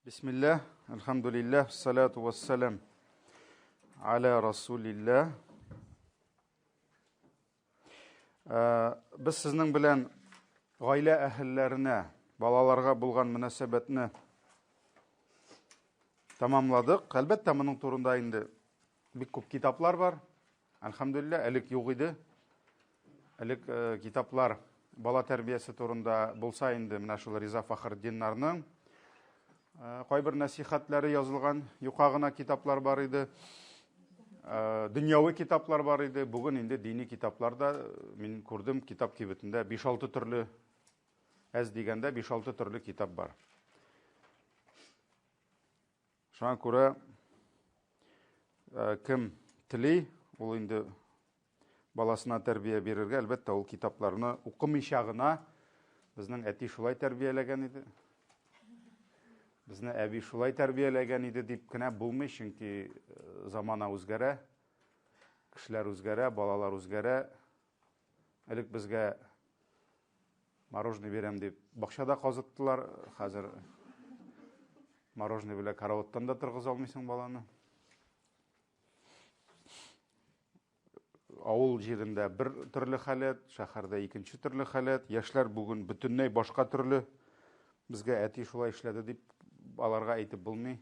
Бисмиллах, алхамдулиллах, салату вассалам аля расулиллах. Біз сізнің білән ғайлә әхілләріне, балаларға болған мөнәсәбәтне тамамладық. Әлбәттә, мұның турында инде бик күп китаплар бар. Алхамдулиллах, әлік юк иде. Әлік китаплар бала тәрбиясе турында булса инде менә шул Риза Фахриддиннарның кайбер насихатлары язылган, юкагына китаплар бар иде. Дөньяви китаплар бар иде. Бүген инде дини китапларда мин күрдем, китап кибетендә 5-6 төрле, әз дигәндә 5-6 төрле китап бар. Шуңа күрә кем тели, ул инде баласына тәрбия бирергә, әлбәттә, ул китапларны укымыйча гына безнең әти шулай тәрбияләгән иде. Безне әби шулай тәрбияләгән иде дип кенә булмый, чөнки замана үзгәрә, кешеләр үзгәрә, балалар үзгәрә. Элек безгә мороженое бирәм дип бакчада казыттылар, хәзер мороженое белән караваттан да торгыза алмыйсың баланы. Авыл җирендә бер төрле хәләт, шәһәрдә икенче төрле хәләт, яшьләр бүген бөтенләй башка төрле. Безгә әти шулай эшләде дип аларга әйтеп булмый.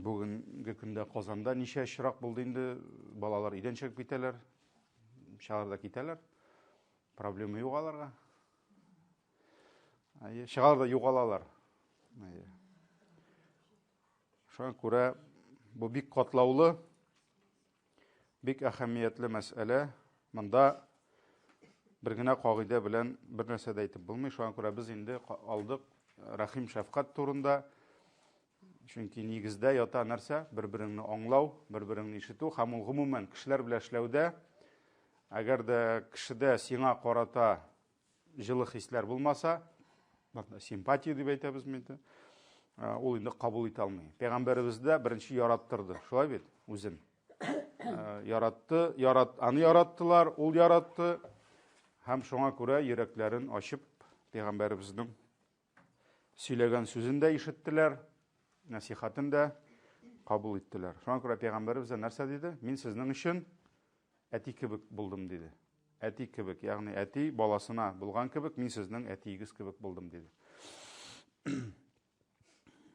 Бүгенге көндә Казанда ничә очрак булды инде, балалар идән чыгып китәләр, шәһәрдә китәләр. Проблема юк аларга. Шәһәрдә югалалар. Шуңа күрә бу бик катлаулы, бик әһәмиятле мәсьәлә. Монда бер генә кагыйдә белән бер нәрсә дә әйтеп булмый. Шуңа күрә без инде алдык рәхим шәфкать турында. Чөнки нигездә ята нәрсә? Бер-береңне аңлау, бер-береңне ишетү һәм ул гомумән кешеләр белән эшләүдә, әгәр дә кешедә сиңа карата җылы хисләр булмаса, симпатия дип әйтәбез инде, ул инде кабул итә алмый. Пәйгамбәребез дә беренче яраттырды. Шулай бит, үзен яратты, аны яраттылар, ул яратты. Һәм шуңа күрә йөрәкләрен ачып, Пәйгамбәребезнең сөйләгән сүзен дә ишеттеләр, насихатын да кабул иттеләр. Шуңа күрә Пәйгамбәребез нәрсә диде? Мин сезнең өчен әти кебек булдым диде. Әти кебек, ягъни әти баласына булган кебек, мин сезнең әтиегез кебек булдым диде.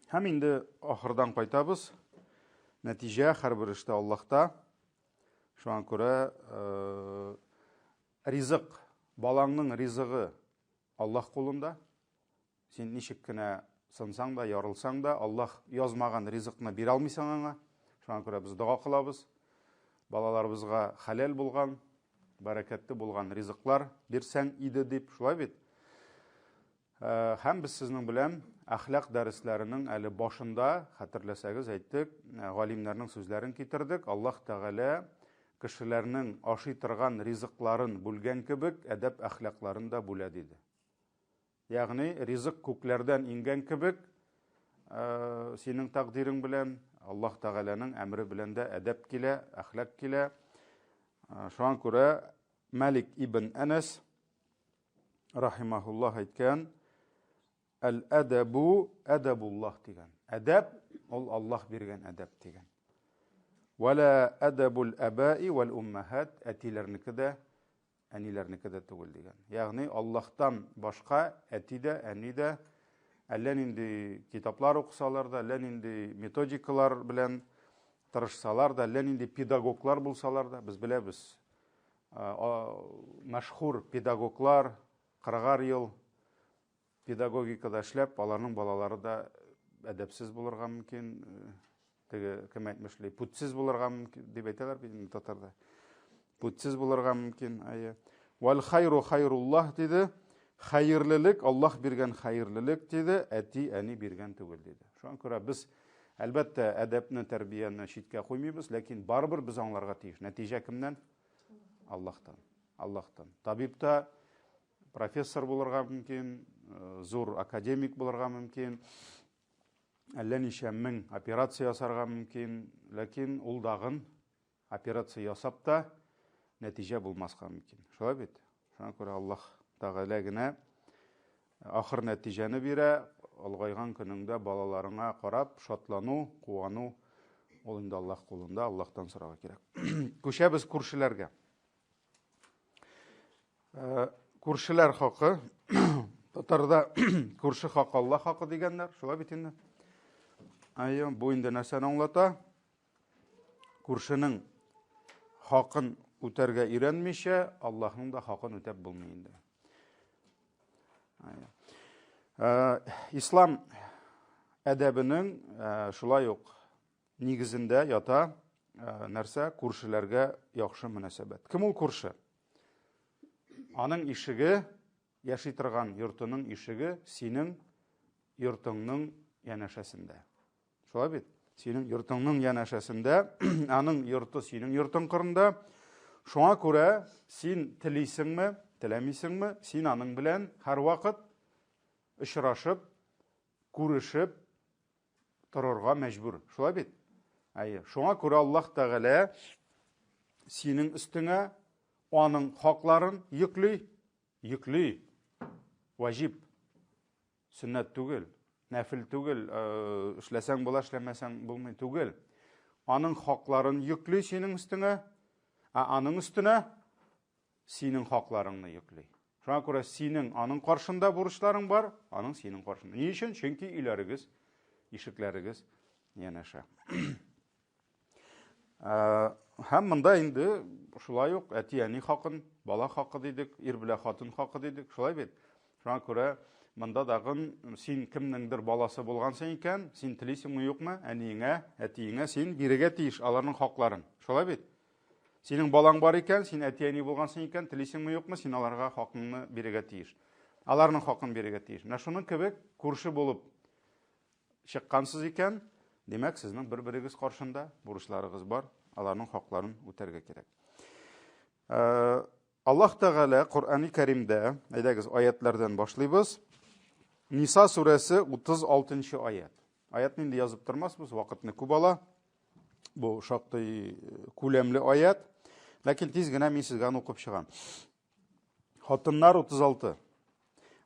Һәм инде ахырдан кайтабыз. Нәтиҗә һәрбер эштә Аллаһта. Шуңа күрә ризык, балаңның ризыгы Аллаһ кулында. Син ничек кенә сынсаң да, ярылсаң да, Аллаһ язмаган ризыкны бирә алмыйсың аңа. Шуңа күрә без дуа кылабыз. Балаларыбызга хәләл булган, бәрәкәтле булган ризыклар бирсәң иде дип, шулай бит. Һәм без сезнең белән әхлак дәресләренең әле башында, хәтерләсәгез, әйттек, галимнәрнең сүзләрен китердек. Аллаһ Тәгалә кешеләрнең ашый торган ризыкларын бүлгән кебек, әдәп әхлакларын да бүлә диде. Ягъни ризык күкләрдән ингән кебек, синең тәкъдирең белән, Аллаһ Тәгаләнең әмре белән дә әдәп килә, әхлак килә. Шуңа күрә Малик ибн Анас рахимахуллаһ әйткән: "Әл-әдәбу әдәбуллаһ" дигән. Әдәп ул Аллаһ биргән әдәп дигән. "Вала әдәбул әбаи вал уммахат", әтиләрнеке дә, әниләрнеке дә түгел дигән. Ягъни Аллаһтан башка әти дә, әни дә, әллә нинди китаплар укысалар да, әллә нинди методикалар белән тырышсалар да, әллә нинди педагоглар булсалар да, без беләбез. Мәшһүр педагоглар 40 ел педагогикада эшләп, аларның балалары да әдәпсез булырга мөмкин, теге кем әйтмешли, путсез булырга мөмкин дип әйтәләр бит татарда. Путсез булырга мөмкин. Вал хайру хайруллаһ диде. Хәерлелек Аллаһ биргән хәерлелек диде, әти, әни биргән түгел диде. Шуңа күрә без әлбәттә әдәпне, тәрбияне читкә куймыйбыз, ләкин барыбер без аңларга тиеш. Нәтиҗә кемнән? Аллаһтан. Аллаһтан. Табибта профессор булырга мөмкин, зур академик булырга мөмкин, әллә ничә мең операция ясарга мөмкин, ләкин ул дагын операция ясап та нәтиҗә булмаска мөмкин. Шулай бит? Шуңа күрә Аллаһ Тәгалә генә ахыр нәтиҗәне бирә, олғайған көнеңдә балаларыңа қарап, шатлану, куану, ул инде Аллаһ кулында, Аллаһтан сорарга кирәк. Күчәбез күршеләргә. Күршеләр хакы, татарда күрше хакы Аллаһ хакы дигәннәр, шулай бит инде. Бу инде нәрсәне аңлата? Күршенең хакын үтәргә өйрәнмичә, Аллаһның да хакын үтәп булмый инде. Ислам әдәбенең шулай ук нигезендә ята нәрсә? Күршеләргә яхшы мөнәсәбәт. Кем ул күрше? Аның ишеге, яши торган йортының ишеге синең йортыңның янәшәсендә. Шулай бит? Синең йортыңның янәшәсендә, аның йорты синең йортың кырында. Шуңа күрә син телисеңме, теләмисеңме, син аның белән һәр вакыт очрашып, күрешеп торырга мәҗбүр. Шулай бит? Шуңа күрә Аллаһ Тәгалә синең өстеңә аның хакларын йөкле, ваҗиб, сөннәт түгел, нәфил түгел, эшләсәң була, эшләмәсәң булмый түгел. Аның хакларын йөкле синең өстеңә, аның өстенә синең хакларыңны йөкле. Шуңа күрә синең аның каршында бурычларың бар, аның синең каршында. Ни өчен? Чөнки өйләрегез, ишекләрегез янәшә. Һәм монда инде шулай ук әти-әни хакын, бала хакы дидек, ир белән хатын хакы дидек, шулай бит. Шуңа күрә монда дагын син кемнеңдер баласы булгансың икән, син телисеңме юкмы, әниеңә, әтиеңә син бирергә тиеш аларның хакларын. Шулай бит? Синең балаң бар икән, син әти-әни булгансың икән, телисеңме юкмы, син аларга хакыңны бирергә тиеш. Аларның хакын бирергә тиеш. Менә шуның кебек күрше булып чыккансыз икән, демәк, сезнең бер-берегез каршында бурычларыгыз бар, аларның хакларын үтәргә кирәк. Аллаһ Тәгалә Коръәни Кәримдә, әйдәгез, аятлардан башлыйбыз. Ниса сүрәсе 36-нчы аят. Аятны инде язып тормасбыз, вакытны күп ала. Бу шактый күләмле аят. Ләкин тиз генә мин сезгә укып чыгам. Хатыннар 36.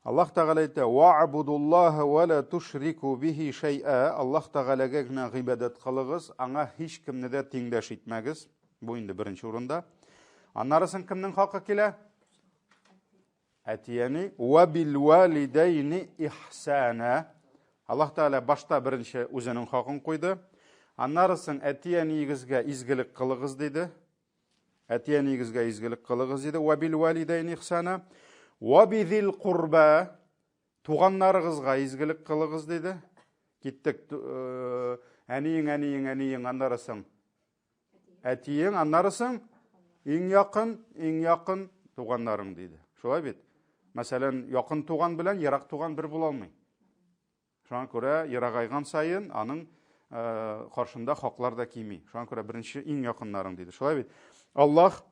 Аллаһ Тәгалә әйтә: "Ва'будуллаһа ва ла тушрику биһи шай'a." Аллаһ Тәгаләгә генә гыйбадәт кылыгыз, аңа һич кемне дә тиңдәш итмәгез. Бу инде беренче урында. Аннарысын кемнең хакы килә? Әти-әни ва бил валидайни ихсана. Аллаһ Тәгалә башта беренче үзенең хакын куйды. Аннарысын әти-әниегезгә изгелек кылыгыз диде. Әти-әниегезгә изгелек кылыгыз диде. Ва бил валидайни ихсана. Ва бизил курба. Туганнарыгызга изгелек кылыгыз диде. Киттек, әниең, аннарысын әтиең, аннарысын иң якын туганнарың диде. Шулай бит? Мәсәлән, якын туган белән ерак туган бер була алмый. Шуңа күрә ерагайган сайын аның каршында хаклар да кими. Шуңа күрә беренче иң якыннарың диде. Шулай бит? Аллаһ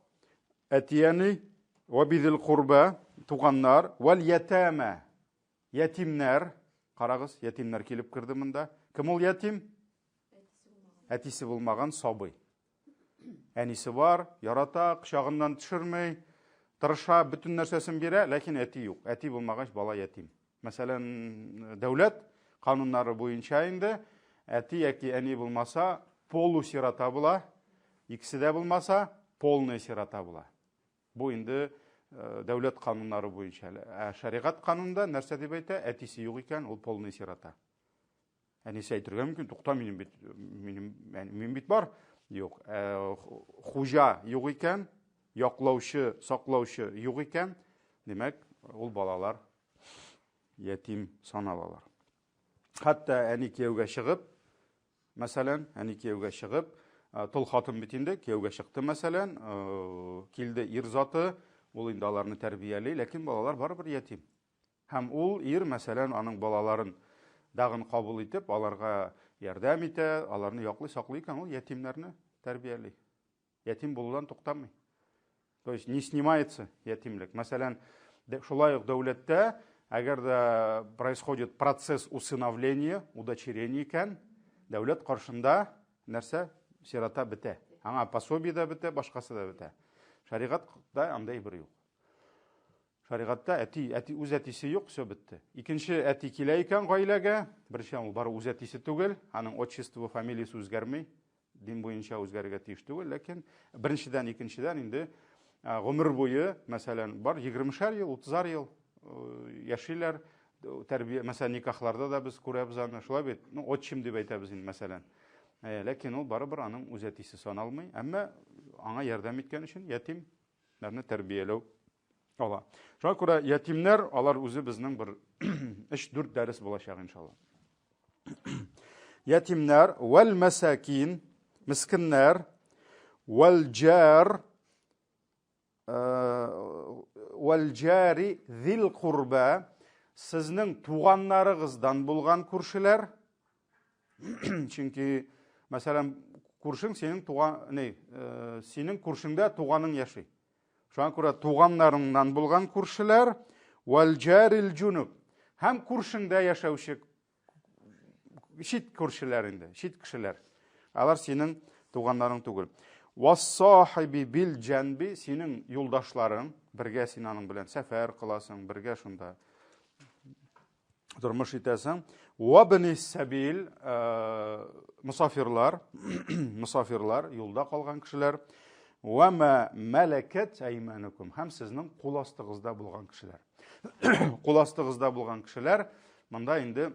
әти-әни ва бизил курба, туганнар, вал ятама, ятимнәр. Карагыз, ятимнәр килеп кирде монда. Кем ул ятим? Әтисе булмаган сабый. Әнисе бар, ярата, кочагыннан төшермәй, тырыша, бүтән нәрсәсен бирә, ләкин әти юк. Әти булмагач бала ятим. Мәсәлән, дәүләт кануннары буенча инде әти яки әни булмаса, полусирота була, икесе дә булмаса, полный сирота була. Бу инде дәүләт кануннары буенча. Шәригать канунында нәрсә дип әйтә? Әтисе юк икән, ул полный сирота. Әнисе әйтергә мөмкин, тукта, мин бит бар. Юк. Хуҗа юк икән, яклаучы, саклаучы юк икән, демәк, ул балалар ятим саналалар. Хәтта әни кияүгә чыгып, мәсәлән, әни кияүгә чыгып, тол хатын бит инде кияүгә чыкты, мәсәлән, килде ир заты, ул инде аларны тәрбияли, ләкин балалар барыбер ятим. Һәм ул ир, мәсәлән, аның балаларын дагын кабул итеп, аларга ярдәм итә, аларны яклый, саклый икән, ул ятимнәрне тәрбияли. Ятим булудан туктамый. То есть не снимается ятимлек. Мәсәлән, шулай ук дәүләттә, әгәр дә происходит процесс усыновления, удочерения икән, дәүләт каршында нәрсә? Сирота бетә. Аңа пособие да бетә, башкасы да бетә. Шәригатьтә андай бер юк. Шариғатта әти үз әтисе юк, все бетте. Икенче әти килә икән гаиләгә, беренче ул бары үз әтисе түгел, аның отчество, фамилиясе үзгәрми, дин буенча үзгәрергә тиеш түгел, ләкин беренчедән, икенчедән инде гомер буе, мәсәлән, бар 20-шәр ел, 30-ар ел яшиләр, тәрбия, мәсәлән, никахларда да без күрәбез аны, шулай бит, отчим дип әйтәбез инде, мәсәлән. Ләкин ул барыбер аның үз әтисе саналмый, әмма аңа ярдәм иткән өчен ятимнәрне тәрбияләү ала. Шуңа күрә ятимнәр, алар үзе безнең бер 3-4 дәрес булачак иншалла. Ятимнәр, вәл мәсакин, мискиннәр, вәл җар, вәл җари зил курба, сезнең туганнарыгыздан булган күршеләр. Чөнки, мәсәлән, күршең синең синең күршеңдә туганың яши. Шуңа күрә туганнарыңнан булган күршеләр, вәл җарил җунуб, һәм күршеңдә яшәүче чит күршеләр инде, чит кешеләр. Алар синең туганнарың түгел. Вассахиби бил җанби, синең юлдашларың, бергә син аның белән сәфәр кыласың, бергә шунда тормыш итәсең. Вабни сабил, мусафирлар, юлда калган кешеләр. Вама малакат айманукум, һәм сезнең кул астыгызда булган кешеләр. Кул астыгызда булган кешеләр, монда инде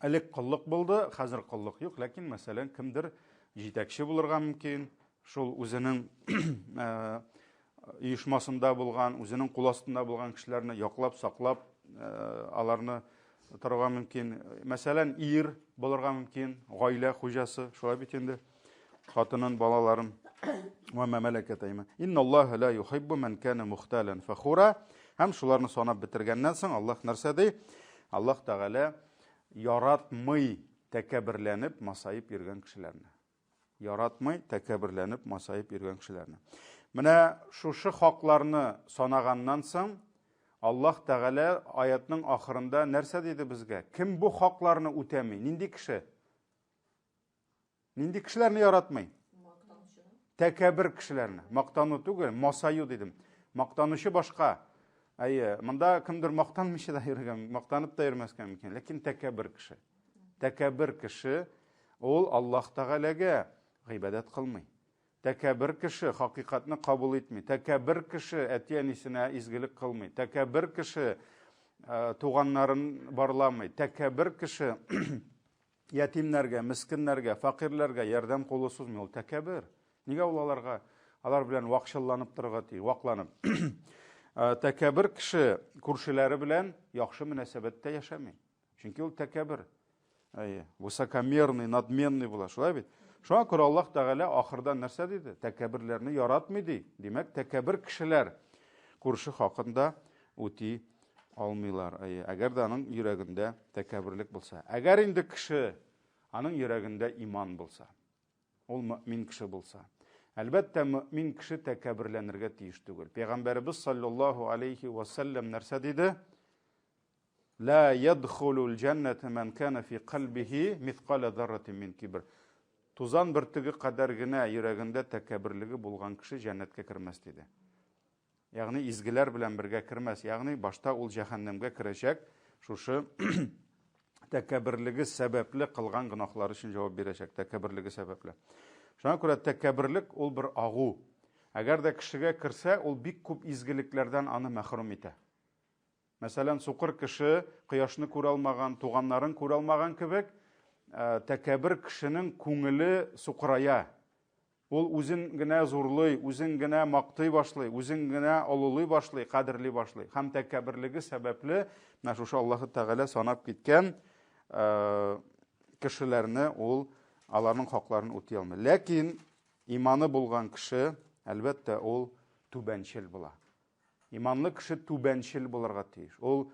элек кыллык булды, хәзер кыллык юк, ләкин мәсәлән, кемдер җитәкче булырга мөмкин, шул үзенең оешмасында булган, үзенең кул астында булган кешеләрне яклап, саклап, аларны торырга мөмкин. Мәсәлән, ир булырга мөмкин, гаилә хуҗасы, шулай бит инде, хатынын, балаларын. وما ملكت أيمانكم إن الله لا يحب من كان مختالا فخورا. Һәм шуларны санап бетергәннән соң Аллаһ нәрсә ди? Аллаһ Тәгалә яратмый тәкәбберләнеп, масаип йөргән кешеләрне. Яратмый тәкәбберләнеп, масаип йөргән кешеләрне. Менә шушы хакларны санаганнан соң Аллаһ Тәгалә аятның ахырында нәрсә диде безгә? Кем бу хакларны үтәми? Нинди кеше? Нинди кешеләрне яратмый? Тәкәббер кешеләрне. Мактану түгел, масаю дидем. Мактанучы башка. Монда кемдер мактанмыйча да йөргән, мактанып та йөрмәскә мөмкин, ләкин тәкәббер кеше. Тәкәббер кеше ул Аллаһ Тәгаләгә гыйбадат кылмый. Тәкәббер кеше хакыйкатьне кабул итми. Тәкәббер кеше әти-әнисенә изгелек кылмый. Тәкәббер кеше туганнарын барламый. Тәкәббер кеше ятимнәргә, мискиннәргә, фақирләргә ярдәм кулы сузмый. Ул тәкәббер. Нигә ул алар белән вакшылланып торырга тиеш, вакланып. Тәкәббер кеше күршеләре белән яхшы мөнәсәбәттә яшәмий. Чөнки ул тәкәббер. Высокомерный, надменный була, шулай бит. Шуңа күрә Аллаһ Тәгалә ахырда нәрсә диде? Тәкәбберләрне яратмый ди. Димәк, тәкәббер кешеләр күрше хакында үти алмыйлар. Әгәр дә аның йөрәгендә тәкәбберлек булса. Әгәр инде кеше аның йөрәгендә иман булса, ул мөмин кеше булса, әлбәттә мөмин кеше тәкәбберләнергә тиеш түгел. Пәйгамбәрбез саллаллаһу алейхи ва саллям нәрсә диде? Ла ядхулул җанната ман кана фи калбиһи мithqala зарратин мин кибр. Тузан бөртеге кадәр генә йөрәгендә тәкәбберлеге булган кеше җәннәткә кермәс диде. Ягъни изгеләр белән бергә кермәс. Ягъни башта ул җәһәннәмгә керәчәк, шушы тәкәбберлеге сәбәпле кылган гынахлары өчен җавап бирәчәк, тәкәбберлеге сәбәпле. Шуңа күрә тәкәбберлек ул бер агу. Әгәр дә кешегә керсә, ул бик күп изгелекләрдән аны мәхрүм итә. Мәсәлән, сукыр кеше кояшны күрә алмаган, туганнарын күрә алмаган кебек, тәкәббер кешенең күңеле сукырая. Ул үзен генә зурлый, үзен генә мактый башлый, үзен генә олылый башлый, кадерли башлый. Һәм тәкәбберлеге сәбәпле, менә шушы Аллаһ Тәгалә санап киткән кешеләрне ул аларның хакларын үти алмый. Ләкин иманы булган кеше, әлбәттә, ул түбәнчел була. Иманлы кеше түбәнчел булырга тиеш. Ул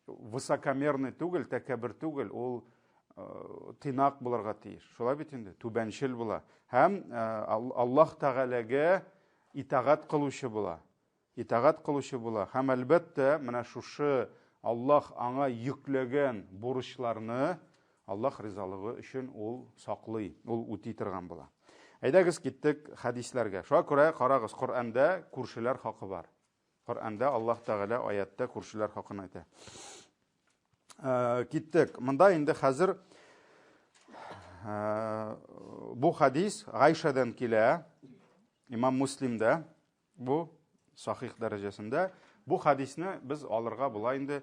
высокомерный түгел, тәкәббер түгел, ул тыйнак булырга тиеш. Шулай бит инде, түбәнчел була. Һәм Аллаһ Тәгаләгә итагать кылучы була. Итагать кылучы була. Һәм әлбәттә, менә шушы Аллаһ аңа йөкләгән бурычларны Аллаһ ризалыгы өчен ул саклый, ул үти торган була. Әйдәгез киттек хадисләргә. Шуңа күрә карагыз, Коръәндә күршеләр хакы бар. Коръәндә Аллаһ Тәгалә аятта күршеләр хакын әйтә. Киттек. Монда инде хәзер бу хадис Гайшадан килә, Имам Муслимдә, бу сахих дәрәҗәсендә. Бу хадисне без алырга була инде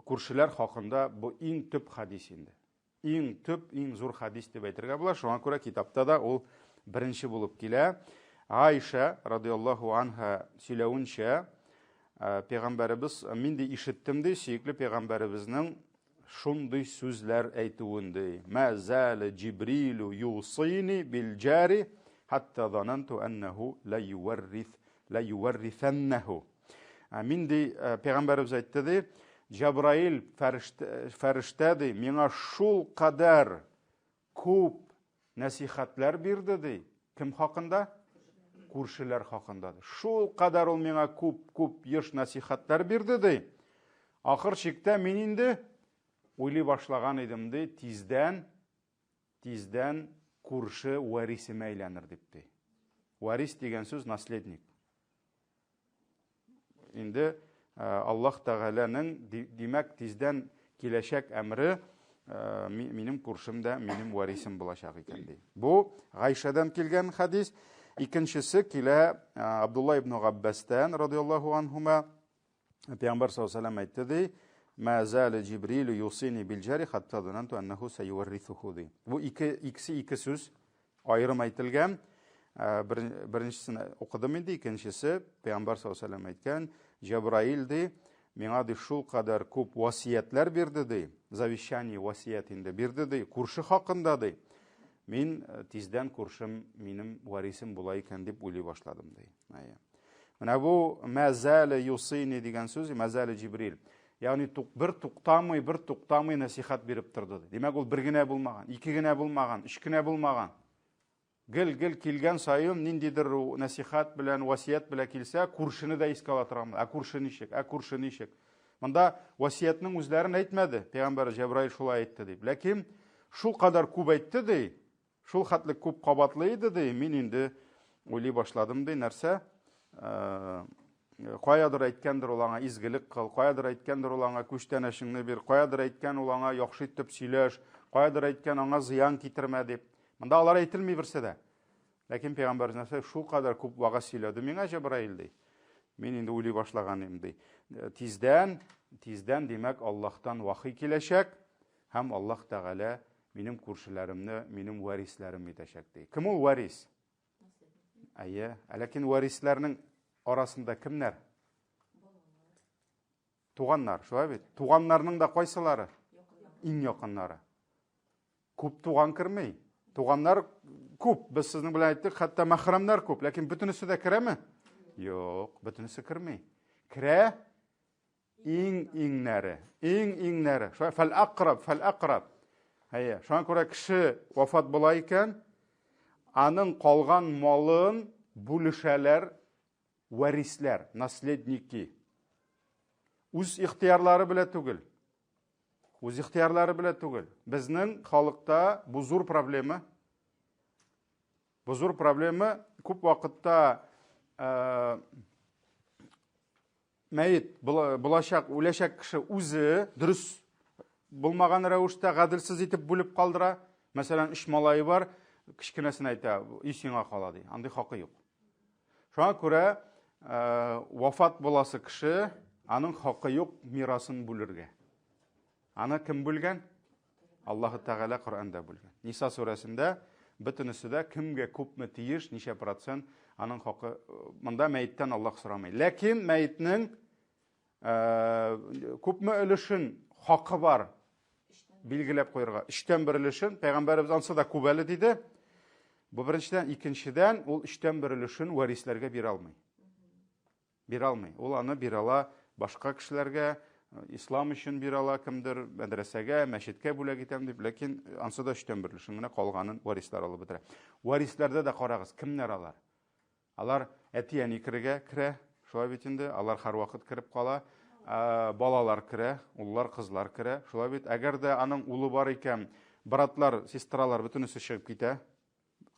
күршеләр хакында бу иң төп хадис инде. Иң төп, иң зур хадис дип әйтергә була. Шуңа күрә китапта да ул беренче булып килә. Айша радиллаһу анха сөйләвенчә, Пәйгамбәрбез мин ди ишеттем ди, сөекле Пәйгамбәрбезнең шундый сүзләр әйтүен ди. Ма зала Җибрил юсини бил җари хатта зананту аннаху ла юваррифаннаху. Мин ди Пәйгамбәрбез әйтте ди, Җабраил фәрештә ди, миңа шул кадәр күп насихатлар бирде ди. Кем хакында? Күршеләр хакында. Шул кадәр ул миңа күп еш насихатлар бирде ди. Ахыр чиктә мин инде уйлый башлаган идем ди, тиздән күрше варисемә әйләнер дип ди. Варис дигән сүз наследник. Инде Аллаһ Тәгаләнең димәк тиздән киләчәк әмре минем күршемдә минем варисем булачак икән ди. Бу Гайшадан килгән хадис. Икенчесе килә Абдулла ибн Габбастан радиллаһу анһума. Пәйгамбәр саллаллаһу алейһи ва әйтте ди, ма зала Җибрил юсини бил җари хатта зананту аннаху сайюррисуху ди. Бу ике сүз аерым әйтелгән. Беренчесен укыдым инде, икенчесе Пәйгамбәр саллаллаһу алейһи ва әйткән, Җабраил ди, миңа ди шул кадәр күп васиятлар бирде ди, завещание васият инде бирде ди, күрше хакында ди. Мин тиздән күршем минем варисем була икән дип уйлый башладым ди. Менә бу мазала юсини дигән сүз, мазала Җибрил. Ягъни бер туктамый насихат биреп торды. Димәк ул бер генә булмаган, ике генә булмаган, өч генә булмаган. Гел килгән сайын ниндидер насихат белән, васият белән килсә, күршене дә искә ала торган. Күрше ничек? Монда васиятның үзләрен әйтмәде. Пәйгамбәр Җабраил шулай әйтте дип. Ләкин шул кадәр күп әйтте ди, шул хәтле күп кабатлы иде ди, мин инде уйлый башладым ди, нәрсә? Каядыр әйткәндер ул аңа изгелек кыл, каядыр әйткәндер ул аңа күчтәнәшеңне бир, каядыр әйткән ул аңа яхшы итеп сөйләш, каядыр әйткән аңа зыян китермә дип. Монда алар әйтелми берсе дә. Ләкин Пәйгамбәр нәрсә шул кадәр күп вага сөйләде миңа Җабраил ди. Мин инде уйлый башлаган идем ди. Тиздән димәк Аллаһтан вахый киләчәк, һәм Аллаһ Тәгалә минем күршеләремне, минем варисләрем итәчәк ди. Кем ул варис? Ләкин варисләрнең арасында кемнәр? Туганнар, шулай бит. Туганнарның да кайсылары? Иң якыннары. Күп туган кермәй. Туганнар күп. Без сезнең белән әйттек, хәтта мәхрәмнәр күп, ләкин бөтенесе дә керәме? Юк, бөтенесе кермәй. Керә иңнәре. Шулай фәл-аҡраб. Шуңа күрә кеше вафат була икән, аның калган малын бүлешәләр варисләр, наследники. Үз ихтиярлары белән түгел. Безнең халыкта бу зур проблема. Күп вакытта мәйет булачак, үләчәк кеше үзе дөрес булмаган рәвештә гаделсез итеп бүлеп калдыра. Мәсәлән, 3 малае бар, кичкенәсен әйтә, исеңә кала ди. Андый хакы юк. Шуңа күрә вафат буласы кеше, аның хакы юк мирасын бүлергә. Аны кем бүлгән? Аллаһ Тәгалә Коръәндә бүлгән. Ниса сүрәсендә бөтенесе дә кемгә күпме тиеш, ничә процент аның хакы. Монда мәйеттән Аллаһ сорамый. Ләкин мәйетнең күпме өлешен хакы бар билгеләп куярга. 3тән 1 өлешен Пәйгамбәрбез ансы да күп әле диде. Бу беренчедән, икенчедән ул 3тән 1 өлешен варисләргә бирә алмый. Ул аны бирә ала башка кешеләргә, ислам өчен бирә ала кемдер, мәдрәсәгә, мәчеткә бүләк итәм дип, ләкин ансы да 3тән 1 өлешен генә калганын варислар алып бетерә. Варисләрдә дә карагыз, кемнәр алар? Алар әти-әни керә, шулай бит инде, алар һәрвакыт кирип кала. Балалар керә, уллар, кызлар керә. Шулай бит, әгәр дә аның улы бар икән, братлар, сестралар бөтенесе чыгып китә.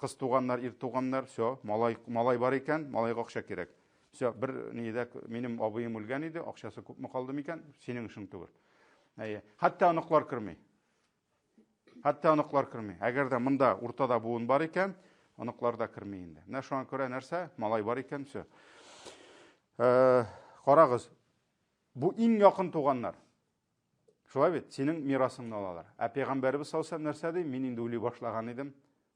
Кыз туганнар, ир туганнар, все, малай бар икән, малайга акча кирәк. Все, бер нидә минем абыем үлгән иде, акчасы күпме калды микән? Синең эшең түгел. Хәтта аныклар керми. Хәтта аныклар керми. Әгәр дә монда уртада буын бар икән, аныклар да керми инде. Менә шуңа күрә нәрсә? Малай бар икән, все. Карагыз. Бу иң якын туганнар. Шулай бит, синең мирасыңны алалар. Пәйгамбәрбез салсам нәрсә ди? Мин инде уйлый башлаган идем.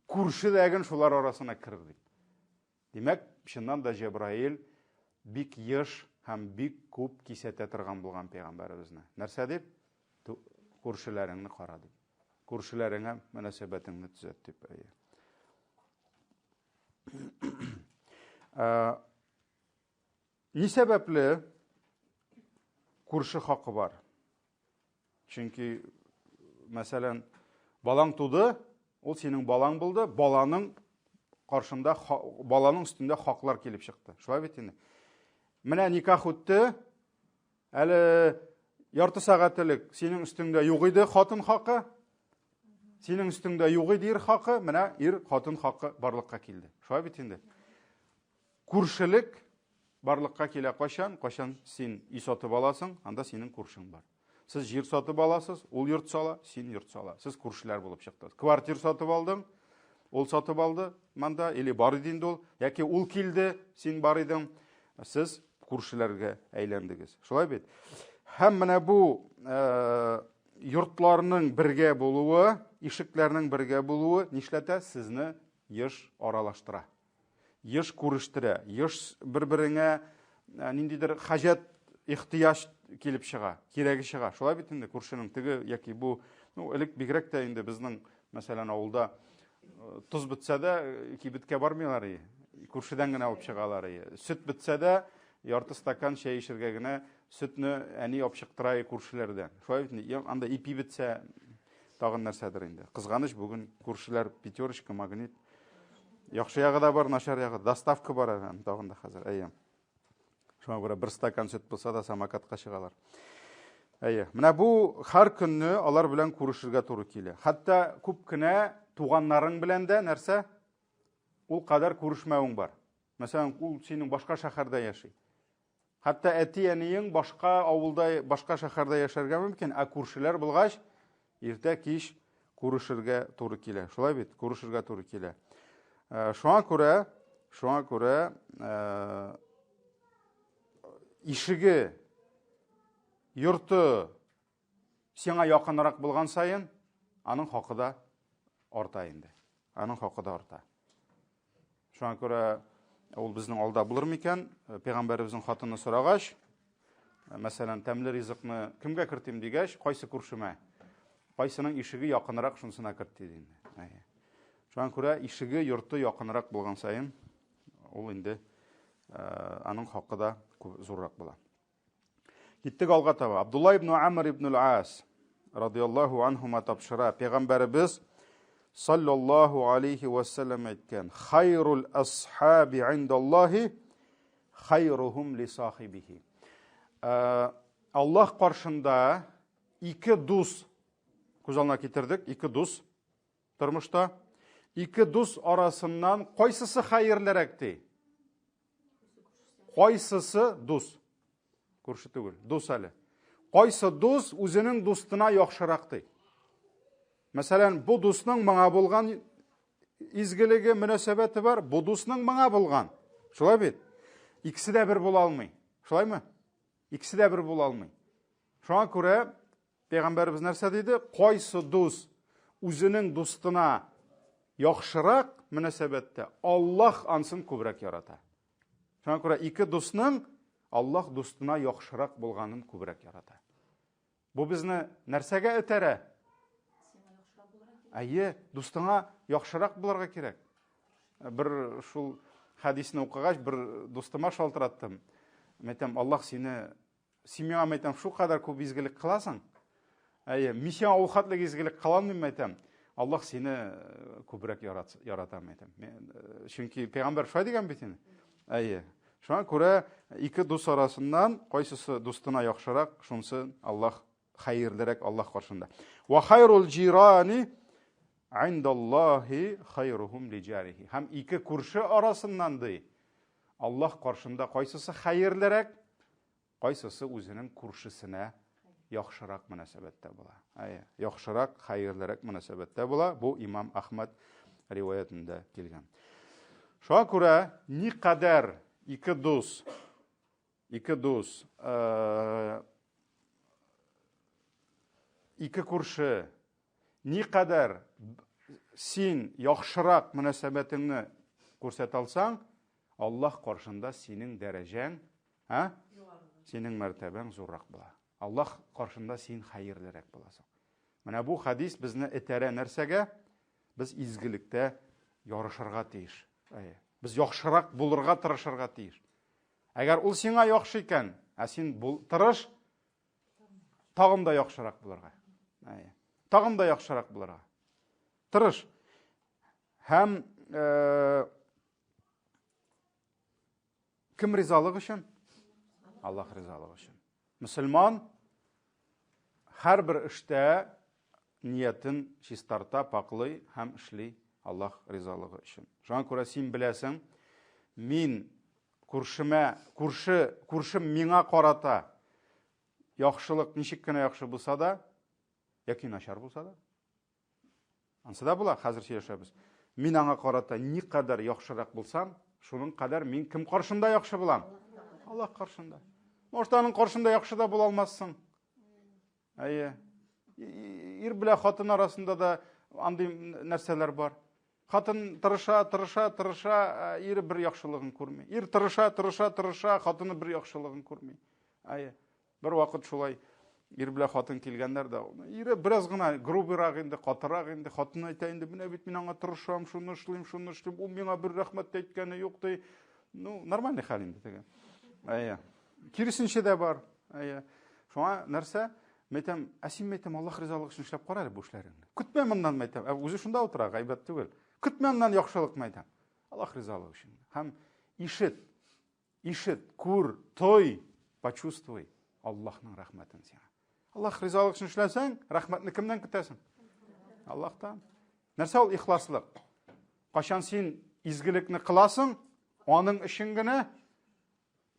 Күрше дәгән шулар арасына кер ди. Димәк, чыннан да Җәбраил бик еш һәм бик күп кисәтә торган булган пәйгамбәрбезне. Нәрсә дип? Күршеләреңне кара дип. Күршеләреңә мөнәсәбәтеңне төзәт дип. Ни сәбәпле күрше хакы бар? Чөнки, мәсәлән, балаң туды, ул синең балаң булды, баланың каршында, баланың өстендә хаклар килеп чыкты. Шулай бит инде. Менә никах үтте, әле ярты сәгать элек синең өстеңдә юк иде хатын хакы, синең өстеңдә юк иде ир хакы, менә ир хатын хакы барлыкка килде. Шулай бит инде. Күршелек барлыкка килә качан? Качан син үй сатып аласың, анда синең күршең бар. Сез җир сатып аласыз, ул йорт сала, син йорт сала. Сез күршеләр булып чыктыгыз. Квартира сатып алдың, ул сатып алды, монда или бар иде инде ул, яки ул килде, син бар идең, сез күршеләргә әйләндегез. Шулай бит. Һәм менә бу йортларның бергә булуы, ишекләрнең бергә булуы нишләтә? Сезне еш аралаштыра. Еш күрештерә, еш бер-береңә ниндидер хаҗат, ихтияҗ килеп чыга, кирәге чыга. Шулай бит инде күршенең теге яки бу, элек бигрәк тә инде безнең, мәсәлән, авылда туз бетсә дә кибеткә бармыйлар, күршедән генә алып чыгалар. Сөт бетсә дә ярты стакан чәй эчәргә генә сөтне әни алып чыктыра күршеләрдән. Шулай бит, анда ипи бетсә тагын нәрсәдер инде. Кызганыч, бүген күршеләр пятерочка, магнит. Яхшы ягы да бар, начар ягы, доставка бар тагын да хәзер. Шуңа күрә бер стакан сөт булса да самокатка чыгалар. Менә бу һәр көнне алар белән күрешергә туры килә. Хәтта күп кенә туганнарың белән дә нәрсә? Ул кадәр күрешмәвең бар. Мәсәлән, ул синең башка шәһәрдә яши. Хәтта әти-әниең башка авылда, башка шәһәрдә яшәргә мөмкин, күршеләр булгач, иртә кич күрешергә туры килә. Шулай бит, күрешергә туры килә. Шуңа күрә ишеге, йорты сиңа якынрак булган сайын, аның хакы да арта инде. Аның хакы да арта. Шуңа күрә ул безнең алда булыр микән? Пәйгамбәребезнең хатыны сорагач, мәсәлән, тәмле ризыкны кемгә кертим дигәч, кайсы күршемә? Кайсының ишеге якынрак, шунысына керт диде инде. Шуңа күрә ишеге, йорты якынрак булган сайын, ул инде аның хакы да зуррак була. Киттек алга таба. Абдулла ибн Амр ибн ал-Ас радиллаһу анһума тапшыра. Пәйгамбәрбез саллаллаһу алейхи ва саллям әйткән: "Хайрул асхаби индаллаһи хайруһум ли сахибихи." Аллаһ каршында ике дус күз алдына китердек, ике дус тормышта. Ике дус арасыннан кайсысы хәерлерәк ди? Кайсысы дус? Күрше түгел, дус әле. Кайсы дус үзенең дустына яхшырак ди? Мәсәлән, бу дусның моңа булган изгелеге, мөнәсәбәте бар, бу дусның моңа булган. Шулай бит? Икесе дә бер була алмый. Шулаймы? Икесе дә бер була алмый. Шуңа күрә Пәйгамбәрбез нәрсә диде? Кайсы дус үзенең дустына яхшырак мөнәсәбәттә, Аллаһ ансын күбрәк ярата. Шуңа күрә ике дусның Аллаһ дустына яхшырак булганын күбрәк ярата. Бу безне нәрсәгә этәрә? Дустыңа яхшырак булырга кирәк. Бер шул хадисне укыгач, бер дустыма шалтыраттым. Мәйтәм, Аллаһ сиңа мәйтәм, шу кадәр күп изгелек кыласың. Мин сиңа ул хатлык изгелек кыламмын, мәйтәм. Аллаһ сине күбрәк ярата, мәйтәм. Чөнки Пәйгамбәр шулай дигән бит инде. Шуңа күрә ике дус арасыннан кайсысы дустына яхшырак, шунсы Аллаһ хәерлерәк Аллаһ каршында. Ва хайрул җирани индаллаһи хайруһум ли җарихи. Һәм ике күрше арасыннан ди. Аллах каршында кайсысы хәерлерәк, кайсысы үзенең күршесенә яхшырак мөнәсәбәттә була. Яхшырак, хәерлерәк мөнәсәбәттә була. Бу Имам Ахмад риваятында килгән. Шуңа күрә никадәр ике дус ике күрше никадәр син яхшырак мөнәсәбәтеңне күрсәтә алсаң, Аллаһ каршында синең дәрәҗәң, синең мәртәбәң зуррак була. Аллаһ каршында син хәерлерәк буласың. Менә бу хадис безне этәрә нәрсәгә? Без изгелектә ярышырга тиеш. Без яхшырак булырга тырышырга тиеш. Әгәр ул сиңа яхшы икән, син тырыш, тагын да яхшырак булырга. Тагын да яхшырак булырга. Тырыш. Һәм кем ризалык өчен? Аллаһ ризалыгы өчен. Мөселман һәрбер эштә ниятен чистарта, паклый һәм эшли Аллаһ ризалыгы өчен. Шуңа күрә син беләсең, мин күршем миңа карата яхшылык ничек кенә яхшы булса да, яки начар булса да, ансы да була, хәзер сөйләшәбез. Мин аңа карата никадәр яхшырак булсам, шуның кадәр мин кем каршында яхшы булам? Аллаһ каршында. Может, аның каршында яхшы да була алмассың. Ир белән хатын арасында да андый нәрсәләр бар. Хатын тырыша, ире бер яхшылыгын күрми. Ир тырыша, хатыны бер яхшылыгын күрми. Бер вакыт шулай ир белән хатын килгәннәр дә, ире бераз гына грубырак инде, катырак инде, хатын әйтә инде, менә бит мин аңа тырышам, шуны эшлим, ул миңа бер рәхмәт әйткәне юк ди. Нормальный хәл инде теге. Киресенчә дә бар. Шуңа нәрсә? Мәйтәм, син мәйтәм, Аллаһ ризалыгы өчен эшләп кара әле бу эшләреңне. Көтмә моннан мәйтәм. Үзе шунда утыра, гайбәт түгел. Көтмә моннан яхшылык мәйтәм. Аллаһ ризалыгы өчен. Һәм ишет, күр, той, почувствуй Аллаһның рәхмәтен сиңа. Аллаһ ризалыгы өчен эшләсәң, рәхмәтне кемнән көтәсең? Аллаһтан. Нәрсә ул ихласлык? Кашан син изгелекне кыласың, аның өчен генә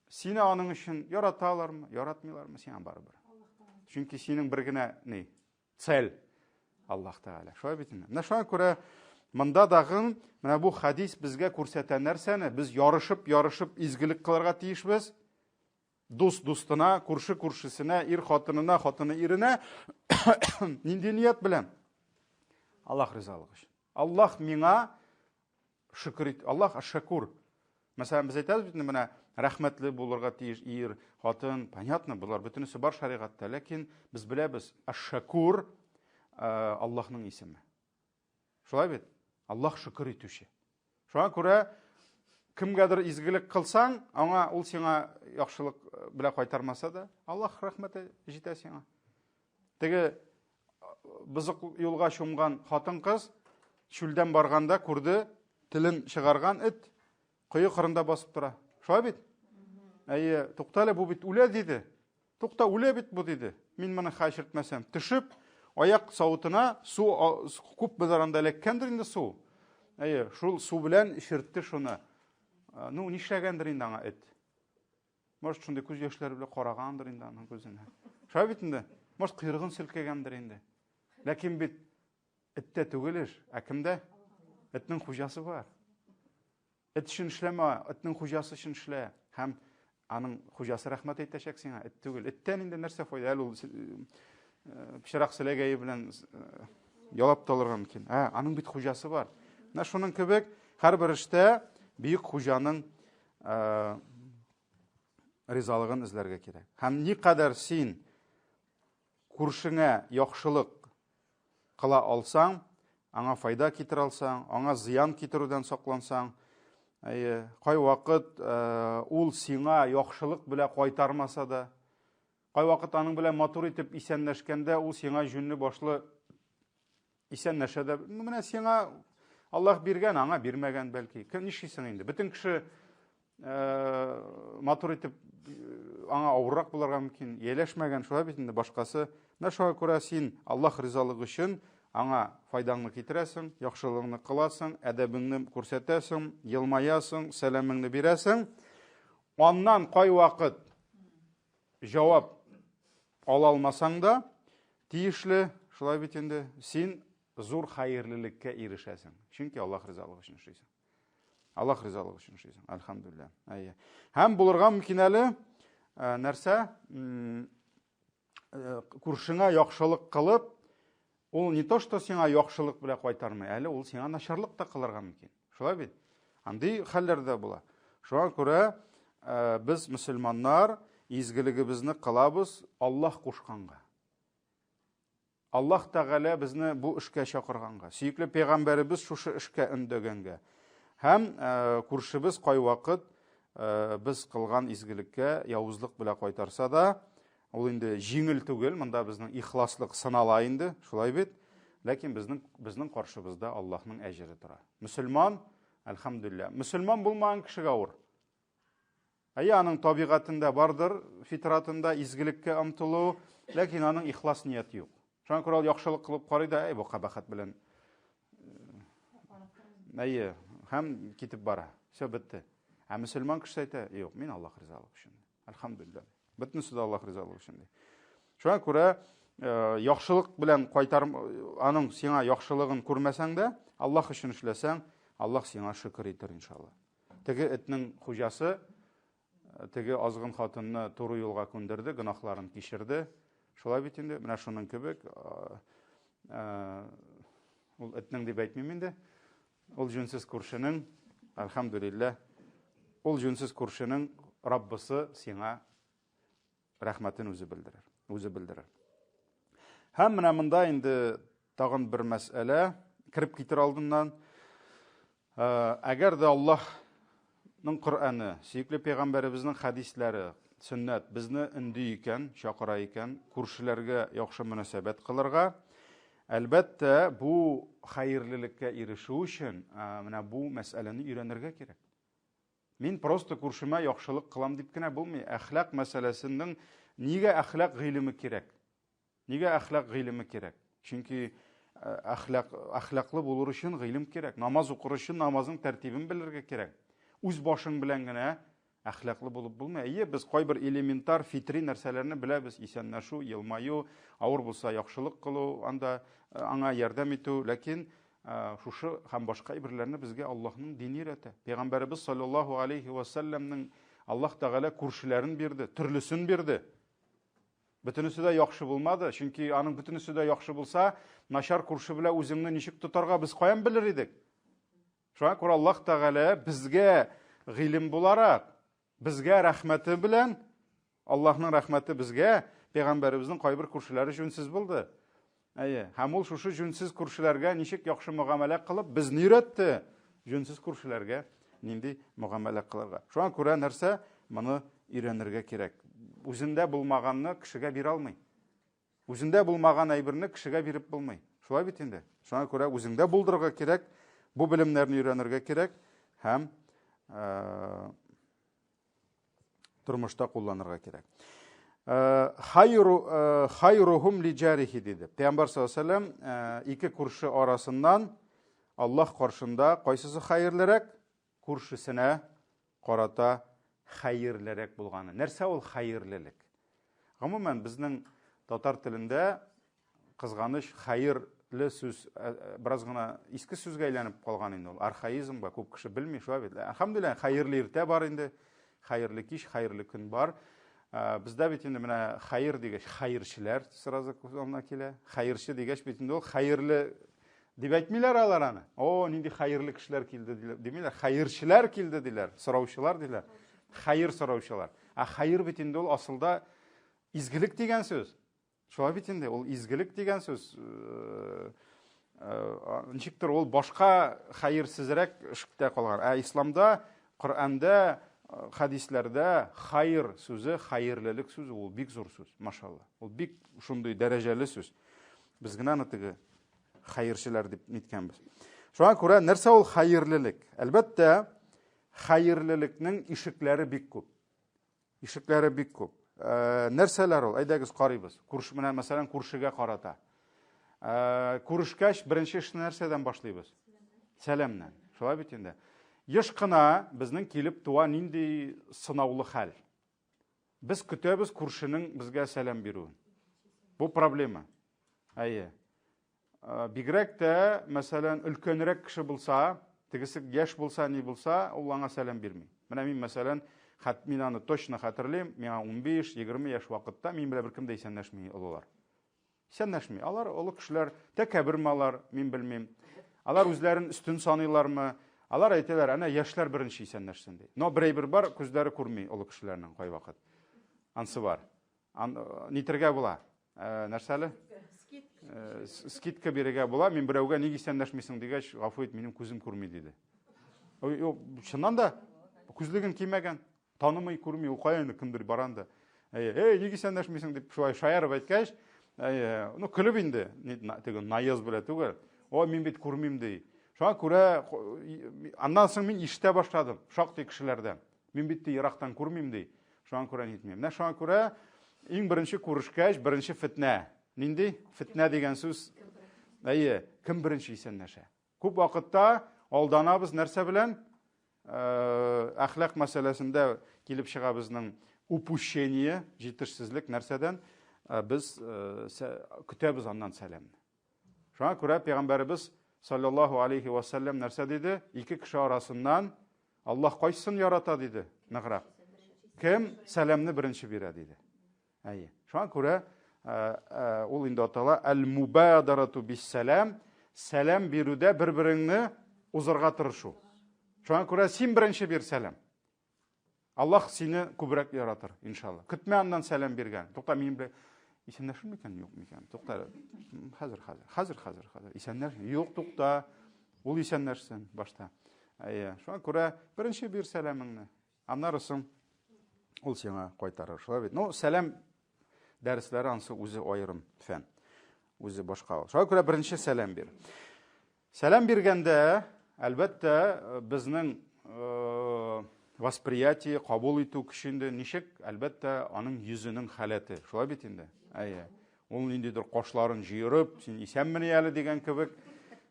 сине аның өчен яраталармы, яратмыйлармы, сиңа барыбер. Чөнки синең бер генә цель Аллаһ Тәгалә. Шулай бит инде. Менә шуңа күрә монда дагы менә бу хадис безгә күрсәтә нәрсәне? Без ярышып изгелек кылырга тиешбез. Дус дустына, күрше күршесенә, ир хатынына, хатыны иренә нинди ният белән? Аллаһ ризалыгы өчен. Аллаһ миңа шөкер ит. Аллаһ аш-шакур. Мәсәлән, без әйтәбез бит менә рәхмәтле булырга тиеш ир, хатын, понятно, булар бөтенесе бар шариғатта, ләкин без беләбез, аш-шакур Аллаһның исеме. Шулай бит? Аллаһ шөкер итүче. Шуңа күрә кемгәдер изгелек кылсаң, аңа ул сиңа яхшылык белән кайтармаса да, Аллаһ рәхмәте җитә сиңа. Теге бызык юлга чумган хатын-кыз чүлдән барганда күрде, телен чыгарган эт кое кырында басып тора. Шулай бит? Туктале, бу бит үлә диде. Тукта, үлә бит бу диде. Мин моны хәшертмәсәм, төшеп, аяк савытына су күп бизаранда эләккәндер инде су. Шул су белән ишертте шуны. Нишләгәндер инде аңа эт. Может, шундый күз яшьләре белән карагандыр инде аның күзенә. Шулай бит инде. Может, кыйрыгын селкәгәндер инде. Ләкин бит эттә түгел иш, кемдә? Этнең хуҗасы бар. Эт өчен эшләмә, этнең хуҗасы өчен эшлә. Һәм аның хуҗасы рәхмәт әйтәчәк сиңа, эт түгел. Эттән инде нәрсә файда? Ул пычрак селәгәе белән ялап талырга мөмкин. Аның бит хуҗасы бар. Менә шуның кебек һәрбер эштә бөек хуҗаның ризалыгын эзләргә кирәк. Һәм никадәр син күршеңә яхшылык кыла алсаң, аңа файда китерә алсаң, аңа зыян китерүдән саклансаң, кай вакыт ул сиңа яхшылык белән кайтармаса да, кай вакыт аның белән матур итеп исәнләшкәндә ул сиңа җүнле башлы исәнләшә дә, менә сиңа Аллаһ биргән, аңа бирмәгән бәлки. Кем нишлисең инде? Бөтен кеше матур итеп аңа авыррак булырга мөмкин, ияләшмәгән, шулай бит инде башкасы. Менә шуңа күрә син Аллаһ ризалыгы өчен аңа файдаңны китерәсең, яхшылыгыңны кыласың, әдәбеңне күрсәтәсең, елмаясың, сәламыңны бирәсең. Аннан кай вакыт җавап ала алмасаң да, тиешле, шулай бит инде, син зур хәерлелеккә ирешәсең. Чөнки Аллаһ ризалыгы өчен эшлисең. Аллаһ ризалыгы өчен эшлисең. Әлхәмдүлилләh. Әйе. Һәм булырга мөмкин әле нәрсә? Күршеңә яхшылык кылып, ул не то, что сиңа яхшылык белән кайтармый, әле ул сиңа начарлык та кылырга мөмкин. Шулай бит? Андый хәлләр дә була. Шуңа күрә без мөселманнар изгелегебезне кылабыз Аллаһ кушканга. Аллаһ Тәгалә безне бу эшкә чакырганга, сөекле пәйгамбәребез шушы эшкә өндәгәнгә. Һәм күршебез кай вакыт без кылган изгелеккә явызлык белән кайтарса да, ул инде җиңел түгел, монда безнең ихласлык сынала инде, шулай бит. Ләкин безнең каршыбызда Аллаһның әҗере тора. Мөселман, әлхәмдүлилләh, мөселман булмаган кешегә авыр. Аның табигатында бардыр, фитратында изгелеккә омтылу, ләкин аның ихлас нияте юк. Шуңа күрә ул яхшылык кылып карый да, бу кабахат белән һәм китеп бара. Все бетте. Ә мөселман кеше әйтә, юк, мин Аллаһ ризалыгы өчен. Әлхәмдүлилләh. Бөтенесе дә Аллаһ ризалыгы өчен. Шуңа күрә яхшылык белән кайтарым, аның сиңа яхшылыгын күрмәсәң дә, Аллаһ өчен эшләсәң, Аллаһ сиңа шөкер итер иншалла. Теге этнең хуҗасы, теге азгын хатынны туры юлга күндерде, гынахларын кичерде. Шулай бит инде, менә шуның кебек, ул этнең дип әйтмим инде. Ул җүнсез күршенең, әлхәмдүлилләh, ул җүнсез күршенең Раббысы сиңа рәхмәтен үзе белдерер. Һәм менә монда инде тагын бер мәсьәлә кирип китер алдыннан, әгәр дә Аллаһның Коръәне, сөекле пәйгамбәребезнең хәдисләре, сөннәт безне өнди икән, чакыра икән, күршеләргә яхшы мөнәсәбәт кылырга, әлбәттә бу хәерлелеккә ирешү өчен менә бу мәсьәләне өйрәнергә кирәк. Мин просто күршемә яхшылык кылам дип кенә булмый. Әхлак мәсьәләсенең нигә әхлак гыйлеме кирәк? Нигә әхлак гыйлеме кирәк? Чөнки әхлаклы булыр өчен гыйлем кирәк. Намаз укыр өчен намазның тәртибен белергә кирәк. Үз башың белән генә әхлаклы булып булмый. Без кайбер элементар фитри нәрсәләрне беләбез: исәнләшү, елмаю, авыр булса яхшылык кылу, аңа ярдәм итү, ләкин шушы һәм башка әйберләрне безгә Аллаһның дине өйрәтә. Пәйгамбәребез саллаллаһу алейхи ва салламның Аллаһ Тәгалә күршеләрен бирде, төрлесен бирде. Бөтенесе дә яхшы булмады, чөнки аның бөтенесе дә яхшы булса, начар күрше белән үзеңне ничек тотарга без каян белер идек? Шуңа күрә Аллаһ Тәгалә безгә гыйлем буларак, безгә рәхмәте белән, Аллаһның рәхмәте безгә, пәйгамбәребезнең кайбер күршеләре җүнсез булды. Һәм ул шушы җүнсез күршеләргә ничек яхшы мөгамәлә кылып, безне өйрәтте. Җүнсез күршеләргә нинди мөгамәлә кылырга. Шуңа күрә нәрсә? Моны өйрәнергә кирәк. Үзендә булмаганны кешегә бирә алмый. Үзендә булмаган әйберне кешегә биреп булмый. Шулай бит инде. Шуңа күрә үзеңдә булдырырга кирәк, бу белемнәрне өйрәнергә кирәк һәм тормышта кулланырга кирәк. Хайрухум ли джарихи диде. Пәйгамбәр саллаллаһу алейһи ва саллям ике күрше арасыннан Аллаһ каршында кайсысы хәерлерәк? Күршесенә карата хәерлерәк булганы. Нәрсә ул хәерлелек? Гомумән безнең татар телендә кызганыч хәерле сүз бераз гына иске сүзгә әйләнеп калган инде ул. Архаизмга күп кеше белми, шулай бит. Әлхәмдүлилләh, хәерле иртә бар инде, хәерле кич, хәерле көн бар. Бездә бит инде менә хәер дигәч, хәерчеләр сразу күземә килә. Хәерче дигәч бит инде ул хәерле дип әйтмиләр алар аны. Нинди хәерле кешеләр килде димиләр. Хәерчеләр килде диләр, сораучылар диләр. Хәер сораучылар. Хәер бит инде ул асылда изгелек дигән сүз. Шулай бит инде ул изгелек дигән сүз. Ничектер ул башка хәерсезрәк эштә калган. Исламда, Коръәндә, хадисләрдә хәер сүзе, хәерлелек сүзе ул бик зур сүз, машалла. Ул бик шундый дәрәҗәле сүз. Без генә аны теге хәерчеләр дип әйткәнбез. Шуңа күрә нәрсә ул хәерлелек? Әлбәттә, хәерлелекнең ишекләре бик күп. Ишекләре бик күп. Нәрсәләр ул? Әйдәгез карыйбыз. Күрше менән, мәсәлән, күршегә карата. Күрешкәч, беренче эшне нәрсәдән башлыйбыз? Сәламнән. Шулай бит инде. еш кына безнең килеп туа нинди сынаулы хәл. Без көтәбез күршенең безгә сәлам бирүен. Бу проблема. Әйе. Бигрәк тә, мәсәлән, өлкәнрәк кеше булса, тегесе яшь булса, ни булса, ул аңа сәлам бирми. Менә мин, мәсәлән, мин аны точно хәтерлим, миңа 15-20 яшь вакытта мин белән беркем дә исәнләшми олылар. Исәнләшми. Алар олы кешеләр, тәкәббермалар, мин белмим. Алар үзләрен үстен саныйлармы? Алар әйтәләр, әнә яшьләр беренче исәнләшсен ди. Но берәйбер бар, күзләре күрми олы кешеләрнең кай вакыт. Ансы бар. Нитергә була? Нәрсәле? Скидка бирергә була. Мин берәүгә ник исәнләшмисең дигәч, гафу ит, минем күзем күрми диде. Чыннан да күзлеген кимәгән, танымый, күрми, ул каян кемдер баранда. Ник исәнләшмисең дип шулай шаярып әйткәч, ну көлеп инде, теге наяз белә түгел. Мин бит күрмим ди. Шуңа күрә, аннан соң мин ишетә башладым, шактый кешеләрдән. Мин бит ерактан күрмим ди. Шуңа күрә нитмим. Менә шуңа күрә иң беренче күрешкәч, беренче фитнә. Нинди? Фитнә дигән сүз. Кем беренче исәнләшә? Күп вакытта алданабыз нәрсә белән? Әхлак мәсьәләсендә килеп чыга безнең упущение, җитешсезлек нәрсәдән? Без көтәбез аннан сәламны. Шуңа күрә Пәйгамбәрбез саллаллаху алейхи ва саллям нәрсә диде? Ике кеше арасыннан Аллаһ кайсын ярата диде? Ныграк. Кем сәламны беренче бирә диде? Шуңа күрә ул инде атала әл-мубадарату бис-сәлам, сәлам бирүдә бер-береңне узырга тырышу. Шуңа күрә син беренче бир сәлам. Аллаһ сине күбрәк яратыр, иншалла. Көтмә аннан сәлам биргән. Тукта, мин белән исәнләшер микән, юк микән? Тукта, хәзер. Исәнләш, юк, тукта. Ул исәнләшсен башта. Шуңа күрә беренче бир сәламыңны. Аннарысын ул сиңа кайтарыр. Шулай бит. Ну, сәлам дәресләре ансы үзе аерым фән. Үзе башка. Шуңа күрә беренче сәлам бир. Сәлам биргәндә, әлбәттә, безнең восприятие, кабул итү кешендә ничек, әлбәттә, аның йөзенең халәте. Шулай бит инде. Ул ниндидер кашларын җыерып, син исәнмени әле дигән кебек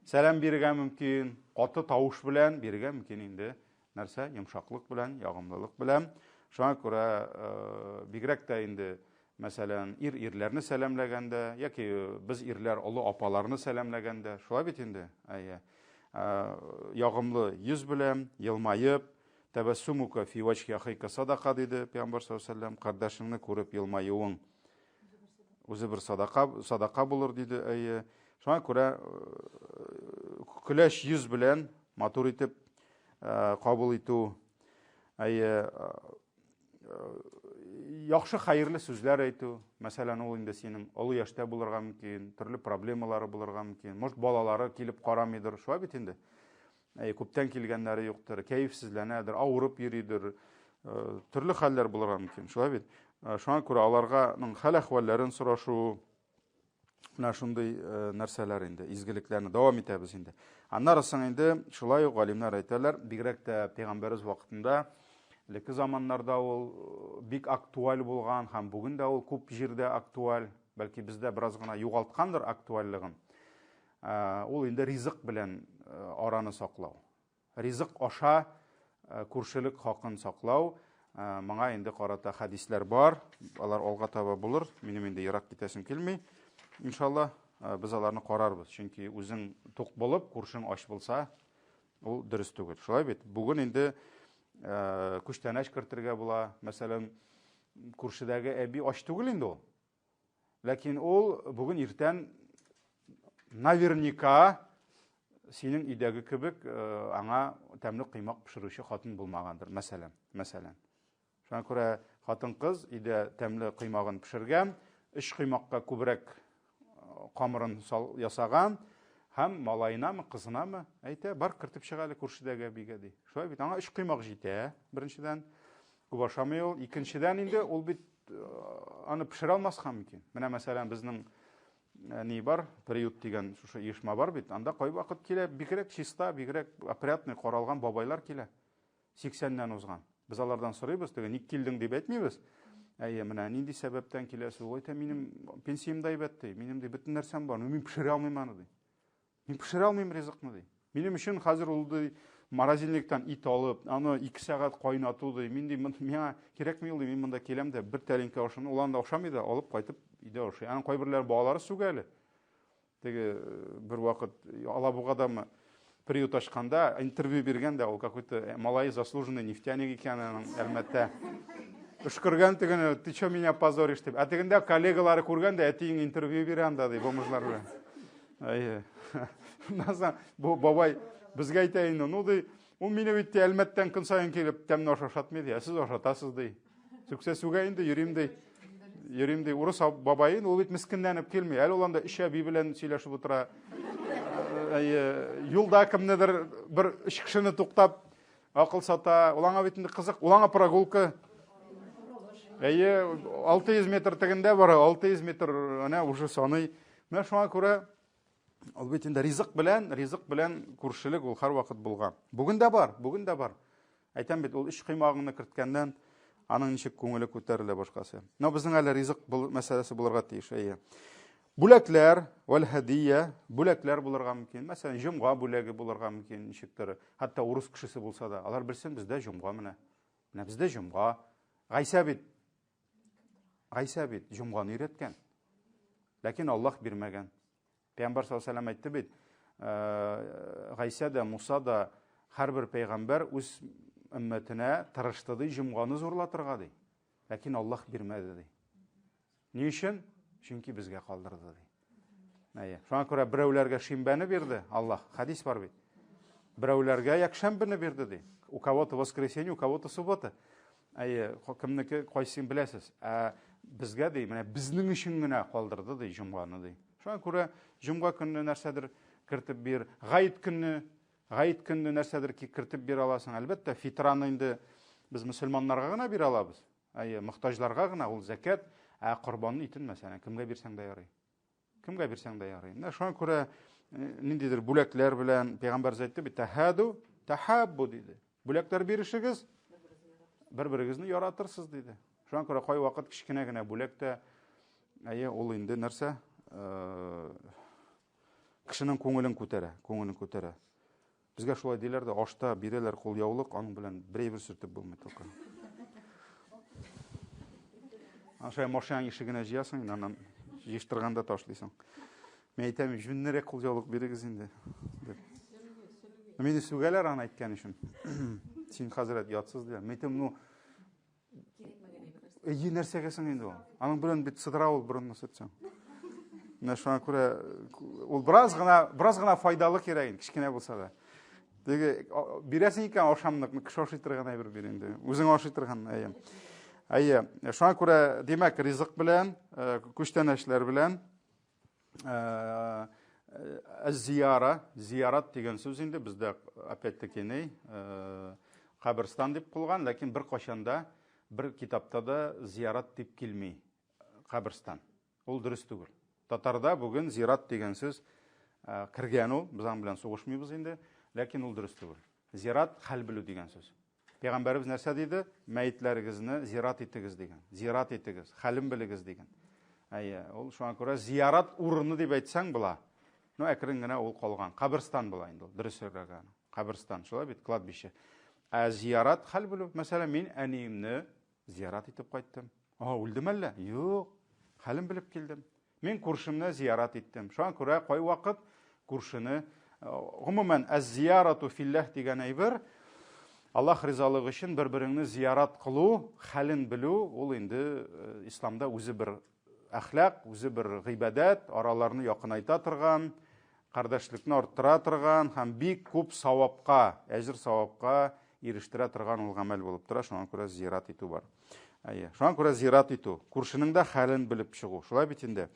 сәлам бирергә мөмкин, каты тавыш белән бирергә мөмкин инде. Нәрсә? Йомшаклык белән, ягымлылык белән. Шуңа күрә бигрәк тә инде, мәсәлән, ирләрне сәламләгәндә, яки без ирләр олы апаларны сәламләгәндә, шулай бит инде. Ягымлы йөз белән, елмаеп, табассумука фи вajhi ахика садака диде Пәйгамбәр саллаллаху алейхи ва саллям, кардәшеңне күреп елмаюың үзе бер садака булыр диде. Шуңа күрә көләш йөз белән матур итеп кабул итү, яхшы хәерле сүзләр әйтү, мәсәлән, ул инде синең олы яшьтә булырга мөмкин, төрле проблемалары булырга мөмкин, может балалары килеп карамыйдыр, шулай бит инде. Күптән килгәннәре юктыр, кәефсезләнәдер, авырып йөридер, төрле хәлләр булырга мөмкин, шулай бит. Шуңа күрә аларганың хәл-әхвәлләрен сорашу, менә шундый нәрсәләр инде, изгелекләрне дәвам итәбез инде. Аннарысын инде шулай ук галимнәр әйтәләр, бигрәк тә Пәйгамбәрбез вакытында, элекке заманнарда ул бик актуаль булган һәм бүген дә ул күп җирдә актуаль, бәлки бездә бераз гына югалткандыр актуальлыгын. Ул инде ризык белән араны саклау. Ризык аша күршелек хакын саклау. Моңа инде карата хадисләр бар. Алар алга таба булыр. Минем инде ерак китәсем килми. Иншалла без аларны карарбыз. Чөнки үзең тук булып, күршең аш булса, ул дөрес түгел. Шулай бит. Бүген инде күчтәнәч кертергә була. Мәсәлән, күршедәге әби аш түгел инде ул. Ләкин ул бүген иртән наверняка синең идәге кебек аңа тәмле кыймак пешерүче хатын булмагандыр, мәсәлән. Шуңа күрә хатын-кыз идә тәмле кыймагын пешергән, 3 кыймакка күбрәк камырын ясаган һәм малайнамы, кызынамы, әйтә, бар кертеп чыга әле күршедәге әбигә ди. Шулай бит, аңа 3 кыймак җитә, беренчедән, күп ашамый ул, икенчедән инде ул бит аны пешерә алмаска мөмкин. Менә мәсәлән безнең ни бар, приют дигән шушы оешма бар бит, анда кай вакыт килә, бигрәк чиста, бигрәк опрятный каралган бабайлар килә. 80-ннән узган. Без алардан сорыйбыз, теге ник килдең дип әйтмибез. Менә нинди сәбәптән киләсез? Ул әйтә, минем пенсиям да әйбәт ди, минем ди бөтен нәрсәм бар, мин пешерә алмыйм аны ди. Мин пешерә алмыйм ризыкны ди. Минем өчен хәзер ул ди морозильниктан ит алып, аны 2 сәгать кайнату ди. Мин ди, миңа кирәкми ул, мин монда келәм дә бер тәлинкә ашыны, улан да ашамый да, алып кайтып өйдә ашый. Аны кайберләр балалары сүгә әле. Теге бер вакыт Алабугадамы приют ашканда интервью биргән дә, ул какой-то малай заслуженный нефтяник икәнен әлбәттә. Өшкергән тегене, ты что меня позоришь дип. Ә тегендә коллегалары күргән дә, әтиң интервью бирә анда ди, бомжлар белән. Ай. Наза бу бабай безгә әйтә инде, ну ди, ул мине бит әлмәттән көн саен килеп тәмне ашатмый ди, сез ашатасыз ди. Сүксә сүгә инде йөрим ди. Урыс бабай, ул бит мискенләнеп килми. Әле ул анда ишәби белән сөйләшеп утыра. Юлда кемнедер бер үч кешене туктап акыл сата, улаңа бит инде кызык, улаңа прогулка. 600 метр тегендә бара, 600 метр ана уже саный. Менә шуңа күрә ул бит инде ризык белән күршелек ул һәрвакыт булган. Бүген дә бар. Әйтәм бит, ул иш кыймагыңны керткәннән аның ничек күңеле күтәрелә башкасы. Но безнең әле ризык мәсьәләсе булырга тиеш. Бүләкләр вәл хадия, бүләкләр булырга мөмкин. Мәсәлән, җомга бүләге булырга мөмкин, ничектер. Хәтта урыс кешесе булса да, алар белсен, бездә җомга менә. Менә бездә җомга. Гайса бит җомганы өйрәткән. Ләкин Аллаһ бирмәгән. Пәйгамбәр саллаллаһу алейһи ва сәллям әйтте бит, Гайса да, Муса да һәрбер пәйгамбәр үз өммәтенә тырышты ди, җомганы зурлатырга ди. Ләкин Аллаһ бирмәде ди. Ни өчен? Чөнки безгә калдырды ди. Шуңа күрә берәүләргә шимбәне бирде Аллаһ. Хадис бар бит. Берәүләргә якшәмбене бирде ди. У кого-то воскресенье, у кого-то суббота. Кемнеке кайсын беләсез. Безгә ди, менә безнең өчен генә калдырды ди җомганы ди. Шуңа күрә җомга көнне нәрсәдер кертеп бир, гаит көнне нәрсәдер кертеп бир аласың. Әлбәттә, фитраны инде без мөселманнарга гына бир алабыз. Мохтаҗларга гына ул закат, корбанны итен мәсәлән, кемгә бирсәң дә ярый. Шуңа күрә ниндидер бүләкләр белән пәйгамбәр әйтте бит, тахаббу диде. Бүләкләр биришегез, бер-берегезне яратырсыз диде. Шуңа күрә кай вакыт кичкенә генә бүләктә, ул инде нәрсә? Кешенең күңелен күтәрә. Безгә шулай диләр дә, ашта бирәләр кул яулык, аның белән бер сөртеп булмый тока. Аша машина ишегенә җыясың, аннан җыштырганда ташлыйсың. Мен әйтәм, җүннәрәк кул яулык бирегез инде. Мине сүгәләр аны әйткән өчен. Син хәзрәт ятсыз диләр. Мен әйтәм, ну нәрсәгә соң инде ул? Аның белән бит сыдыра ул борынны сөртсәң. Менә шуңа күрә ул бераз гына файдалы кирәк, кичкенә булса да. Теге бирәсең икән ашамлык, кеше ашый торган әйбер бир инде. Үзең ашый торган, шуңа күрә димәк, ризык белән, күчтәнәшләр белән зиярат дигән сүз инде бездә опять-таки каберстан дип кылган, ләкин бер кашанда бер китапта да зиярат дип килми. Каберстан. Ул дөрес түгел. Татарда бүген зират дигән сүз кергән ул, без аның белән сугышмыйбыз инде, ләкин ул дөрес түгел. Зират хәл белү дигән сүз. Пәйгамбәрбез нәрсә диде? Мәйетләрегезне зират итегез дигән. Зират итегез, хәлен белегез дигән. Ул шуңа күрә зиярат урыны дип әйтсәң була. Ну әкрен генә ул калган. Каберстан була инде ул, дөрес сөйләгән. Каберстан, шулай бит, кладбище. Зиярат хәл белү. Мәсәлән, мин әниемне зиярат итеп кайттым. Үлдем әллә? Юк. Хәлен белеп килдем. Мен күршемне зиярат иттем. Шуңа күрә кай вакыт күршене, гомумән az-зиярату филләһ дигән әйбер, Аллаһ ризалыгы өчен бер-береңне зиярат кылу, хәлен белү, ул инде исламда үзе бер әхлак, үзе бер гыйбадат, араларны якынайта торган, кардәшлекне арттыра торган һәм бик күп савапка, әҗр савапка ирештерә торган ул гамәл булып тора. Шуңа күрә зиярат итү бар. Шуңа күрә зиярат итү, күршенең дә хәлен белеп чыгу. Шулай бит инде.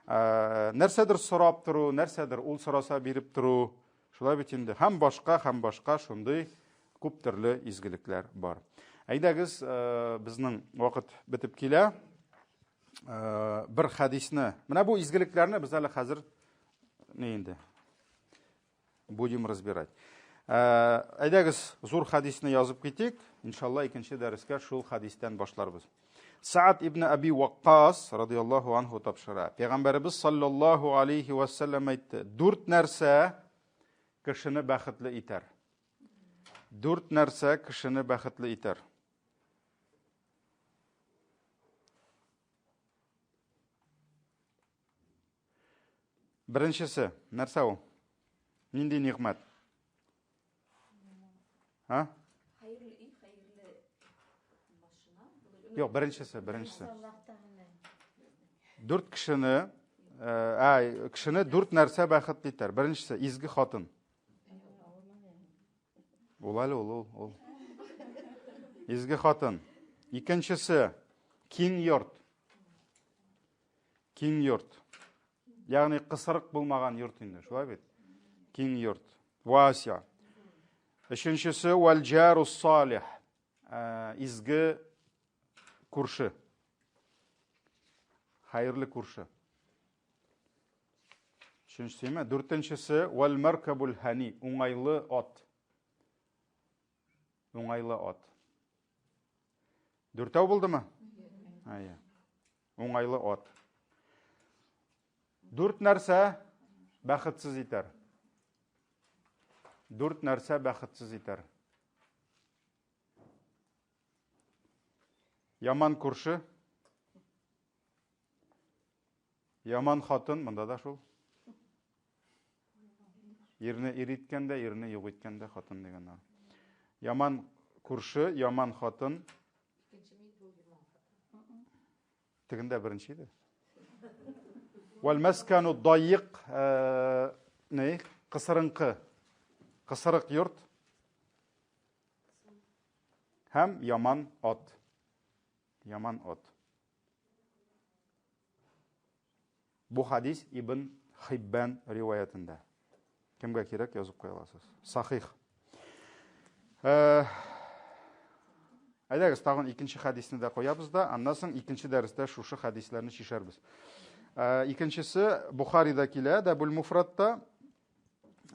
Нәрсәдер сорап тору, нәрсәдер ул сораса биреп тору. Шулай бит инде. Һәм башка шундый күп төрле изгелекләр бар. Әйдәгез, безнең вакыт бетеп килә. Бер хадисне, менә бу изгелекләрне без әле хәзер инде будем разбирать. Әйдәгез, зур хадисне язып китик. Иншалла, икенче дәрескә шул хадистән башларбыз. Саад ибн Аби Ваккас радиллаһу анһу тапшыра. Пәйгамбәрбез саллаллаһу алейхи ва саллям әйтте: 4 нәрсә кешене бәхетле итәр. Дүрт нәрсә кешене бәхетле итәр. Беренчесе, нәрсә ул? Нинди ниғмәт? Ha? Yok, беренчесе. Дүрт кешене, дүрт нәрсә бәхетле итәр. Беренчесе, изге хатын. Ул әле ул. Изге хатын. Икенчесе, киң йорт. Киң йорт. Ягъни кысырык булмаган йорт инде, шулай бит? Киң йорт. Вася. Өченчесе, вал джарус салих. Изге күрше. Хайырлы күрше. Üçüncüsü mi? Dörtüncüsü vel merkebul hani. Уңайлы ат. Уңайлы ат. Дүртәү булды мы? Уңайлы ат. Дүрт нәрсә бәхетсез итәр. Дүрт нәрсә бәхетсез итәр. Яман күрше. Яман хатын, монда да шул. Ирне ириткәндә, ирне юк иткәндә хатын дигән. Яман күрше, яман хатын. Тегендә беренче иде. Вал маскану дайык, кысырынкы. Кысырык йорт. Һәм яман ат. Яман ат. Бу хадис Ибн Хиббан риваятында. Кемгә кирәк язып куя аласыз. Сахих. Әйдәгез, тагын икенче хадисны да куябыз да, аннан соң икенче дәрестә шушы хадисларны чишәрбез. Икенчесе Бухарида килә, Дәбул Муфратта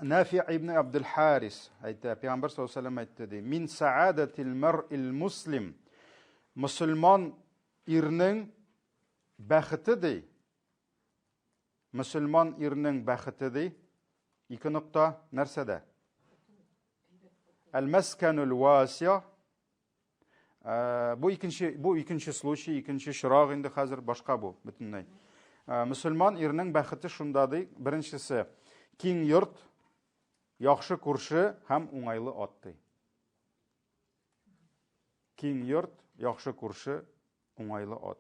Нафи ибн Абдул Харис әйтә, Пәйгамбер саллаллаһу алейһи ва саллям әйтте ди: "Мин саадатил мар'ил муслим." Мөселман ирнең бәхете ди. Мөселман ирнең бәхете ди. Ике нокта нәрсәдә? Ал-масканул васия. Бу икенче случай, икенче чираг инде хәзер башка бу бөтенләй. Мөселман ирнең бәхете шунда ди. Беренчесе киң йорт, яхшы күрше һәм уңайлы ат ди. Киң йорт, яхшы күрше, уңайлы ат.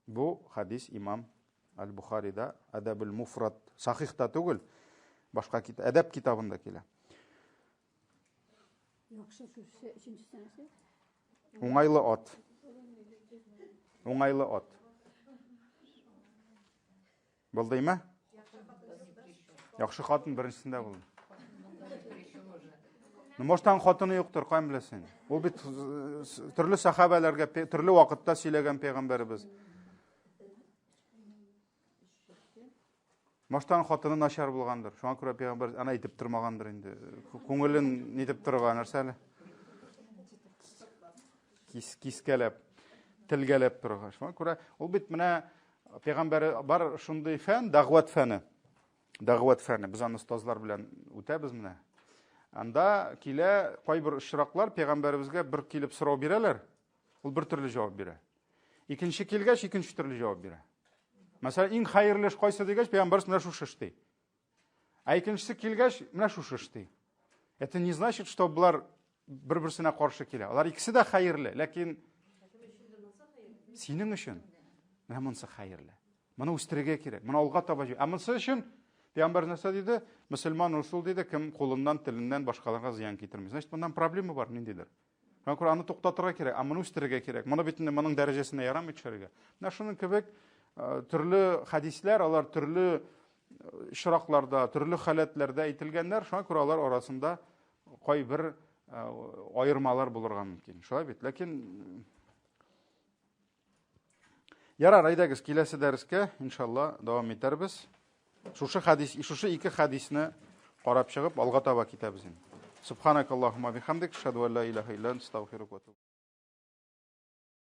Бу хадис имам Аль-Бухарида Адабул Муфрат сахихта түгел, башка әдәп китабында килә. Уңайлы ат. Уңайлы ат. Булдымы? Яхшы хатын беренчесендә булды. Моштан хатыны юктыр, кайм беләсең. Ул бит төрле сахабаларга төрле вакытта сөйләгән пәйгамбәрбез. Моштан хатыны начар булгандыр. Шуңа күрә пәйгамбер аны әйтеп тормагандыр инде. Күңелен нитеп торган нәрсәле? Кискәләп, телгәләп торган. Шуңа күрә ул бит менә пәйгамбәр бар шундый фән, дәгъват фәне. Дәгъват фәне. Без аны остазлар белән үтәбез менә. Анда килә кайбер очраклар пәйгамбәребезгә бер килеп сорау бирәләр. Ул бер төрле җавап бирә. Икенче килгәч, икенче төрле җавап бирә. Мәсәлән, иң хәерле эш кайсы дигәч, пәйгамбәрбез менә шушы эш ди. Икенчесе килгәч, менә шушы эш ди. Это не значит, что булар бер-берсенә каршы килә. Алар икесе дә хәерле, ләкин синең өчен менә монысы хәерле. Моны үстерергә кирәк. Моны алга таба җиб. Монысы өчен пәйгамбәр нәрсә диде? Мөселман усул диде, кем кулыннан, теленнән башкаларга зыян китермәс. Значит, мондан проблема бар ниндидер. Шуңа күрә аны туктатырга кирәк, моны үстерергә кирәк. Моны бит моның дәрәҗәсенә ярамый төшерергә. Менә шуның кебек төрле хадислар, алар төрле очракларда, төрле халәтләрдә әйтелгәннәр, шуңа күрә алар арасында кайбер аермалар булырга мөмкин. Шулай бит, ләкин ярар, әйдәгез, киләсе дәрескә иншалла дәвам итәрбез. Шушы ике хадисне карап чыгып алга таба китәбез инде. Субханакаллаһумма бихамдик, ашһаду ан ла илаха илля анта, астагфирука.